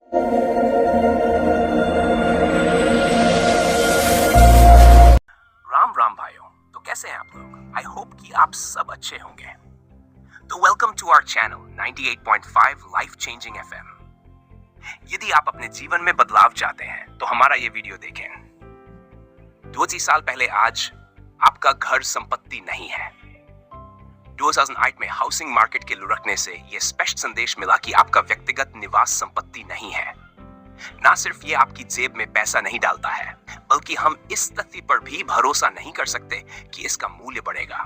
राम राम भाइयों, तो कैसे हैं आप लोग? आई होप कि आप सब अच्छे होंगे। तो welcome to our channel 98.5 life changing FM. यदि आप अपने जीवन में बदलाव चाहते हैं तो हमारा ये वीडियो देखें। 2 साल पहले आज आपका घर संपत्ति नहीं है। 2008 में हाउसिंग मार्केट के लुढ़कने से यह स्पष्ट संदेश मिला कि आपका व्यक्तिगत निवास संपत्ति नहीं है। ना सिर्फ ये आपकी जेब में पैसा नहीं डालता है, बल्कि हम इस तथ्य पर भी भरोसा नहीं कर सकते कि इसका मूल्य बढ़ेगा।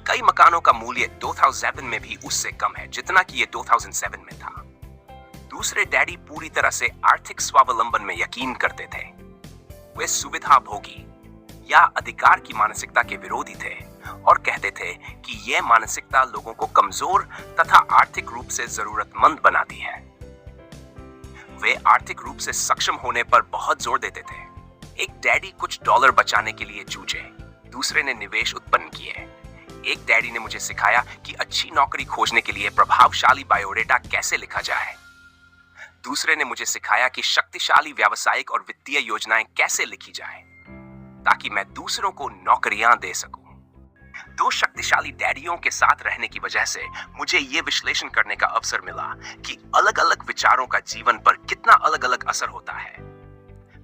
कई मकानों का मूल्य 2007 में भी उससे कम है जितना कि ये 2007 में था। दूसरे डैडी पूरी तरह से आर्थिक स्वावलंबन में यकीन करते थे। वे सुविधा भोगी या अधिकार की मानसिकता के विरोधी थे और कहते थे कि यह मानसिकता लोगों को कमजोर तथा आर्थिक रूप से जरूरतमंद बनाती है। वे आर्थिक रूप से सक्षम होने पर बहुत जोर देते थे। एक डैडी कुछ डॉलर बचाने के लिए जूझे, दूसरे ने निवेश उत्पन्न किए। एक डैडी ने मुझे सिखाया कि अच्छी नौकरी खोजने के लिए प्रभावशाली बायोडेटा कैसे लिखा जाए। दूसरे ने मुझे सिखाया कि शक्तिशाली व्यावसायिक और वित्तीय योजनाएं कैसे लिखी जाए ताकि मैं दूसरों को नौकरियां दे सकूं। 2 शक्तिशाली डैडियों के साथ रहने की वजह से मुझे यह विश्लेषण करने का अवसर मिला कि अलग-अलग विचारों का जीवन पर कितना अलग-अलग असर होता है।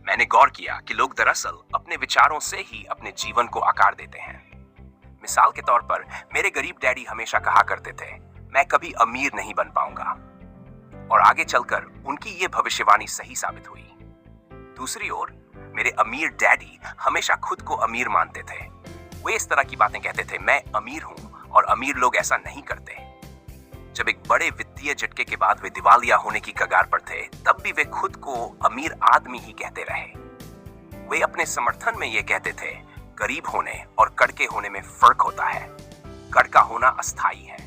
मैंने गौर किया कि लोग दरअसल अपने विचारों से ही अपने जीवन को आकार देते हैं। मिसाल के तौर पर मेरे गरीब डैडी हमेशा कहा करते थे, मैं कभी अमीर नहीं बन पाऊंगा, और आगे चलकर उनकी ये भविष्यवाणी सही साबित हुई। दूसरी ओर मेरे अमीर डैडी हमेशा खुद को अमीर मानते थे। वे इस तरह की बातें कहते थे, मैं अमीर हूं और अमीर लोग ऐसा नहीं करते। जब एक बड़े वित्तीय झटके के बाद वे दिवालिया होने की कगार पर थे, तब भी वे खुद को अमीर आदमी ही कहते रहे। वे अपने समर्थन में ये कहते थे, गरीब होने और कड़के होने में फर्क होता है। कड़का होना अस्थायी है,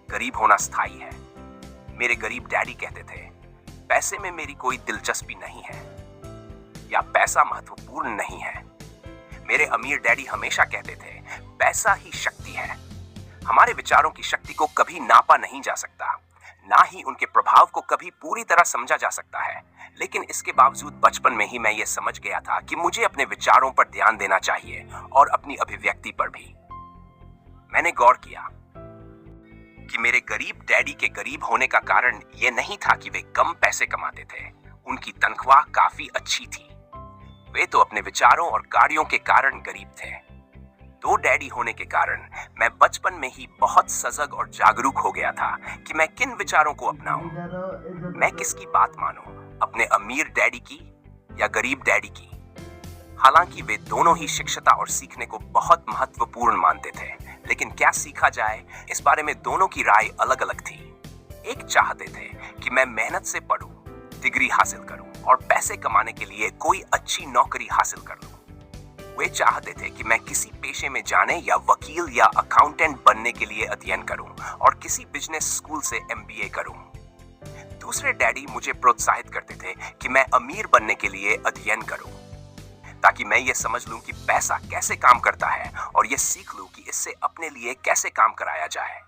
गरीब होना स्थायी है। मेरे गरीब डैडी कहते थे, पैसे में मेरी कोई दिलचस्पी नहीं है या पैसा महत्वपूर्ण नहीं है। मेरे अमीर डैडी हमेशा कहते थे, पैसा ही शक्ति है। हमारे विचारों की शक्ति को कभी नापा नहीं जा सकता, ना ही उनके प्रभाव को कभी पूरी तरह समझा जा सकता है। लेकिन इसके बावजूद बचपन में ही मैं ये समझ गया था कि मुझे अपने विचारों पर ध्यान देना चाहिए और अपनी अभिव्यक्ति पर भी। मैंने गौर किया कि मेरे गरीब डैडी के गरीब होने का कारण यह नहीं था कि वे कम पैसे कमाते थे। उनकी तनख्वाह काफी अच्छी थी। वे तो अपने विचारों और कार्यों के कारण गरीब थे। 2 डैडी होने के कारण मैं बचपन में ही बहुत सजग और जागरूक हो गया था कि मैं किन विचारों को अपनाऊं। मैं किसकी बात मानूं, अपने अमीर डैडी की या गरीब डैडी की। हालांकि वे दोनों ही शिक्षता और सीखने को बहुत महत्वपूर्ण मानते थे, लेकिन क्या सीखा जाए इस बारे में दोनों की राय अलग अलग थी। एक चाहते थे कि मैं मेहनत से पढूं, डिग्री हासिल करूं और पैसे कमाने के लिए कोई अच्छी नौकरी हासिल कर लूं। वे चाहते थे कि मैं किसी पेशे में जाने या वकील या अकाउंटेंट बनने के लिए अध्ययन करूं और किसी बिजनेस स्कूल से MBA करूं। दूसरे डैडी मुझे प्रोत्साहित करते थे कि मैं अमीर बनने के लिए अध्ययन करूं ताकि मैं ये समझ लूं कि पैसा कैसे काम करता है और ये सीख लूं कि इससे अपने लिए कैसे काम कराया जाए।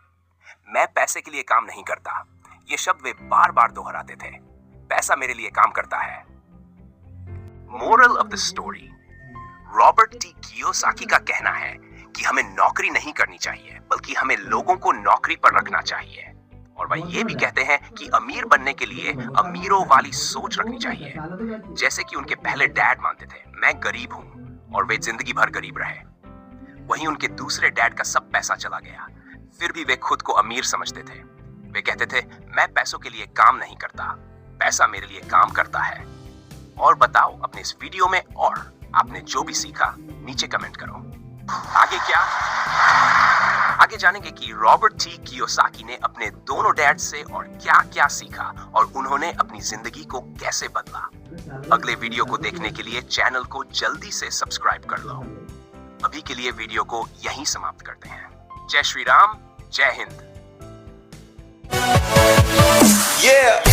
मैं पैसे के लिए काम नहीं करता, ये शब्द वे बार बार दोहराते थे। पैसा मेरे लिए काम करता है। Moral of the story, Robert T Kiyosaki का कहना है कि हमें नौकरी नहीं करनी चाहिए, बल्कि हमें लोगों को नौकरी पर रखना चाहिए। और वह ये भी कहते हैं कि अमीर बनने के लिए अमीरों वाली सोच रखनी चाहिए, जैसे कि उनके पहले डैड मानते थे, मैं गरीब हूं, और वे जिंदगी भर गरीब रहे। वहीं उनके दूसरे डैड का सब पैसा चला गया, फिर भी वे खुद को अमीर समझते थे। वे कहते थे, मैं पैसों के लिए काम नहीं करता, पैसा मेरे लिए काम करता है। और बताओ अपने इस वीडियो में और आपने जो भी सीखा नीचे कमेंट करो। आगे क्या? आगे जानेंगे कि रॉबर्ट टी कियोसाकी ने अपने दोनों डैड से और क्या क्या सीखा और उन्होंने अपनी जिंदगी को कैसे बदला। अगले वीडियो को देखने के लिए चैनल को जल्दी से सब्सक्राइब कर लो। अभी के लिए वीडियो को यहीं समाप्त करते हैं। जय श्री राम, जय हिंद। Yeah.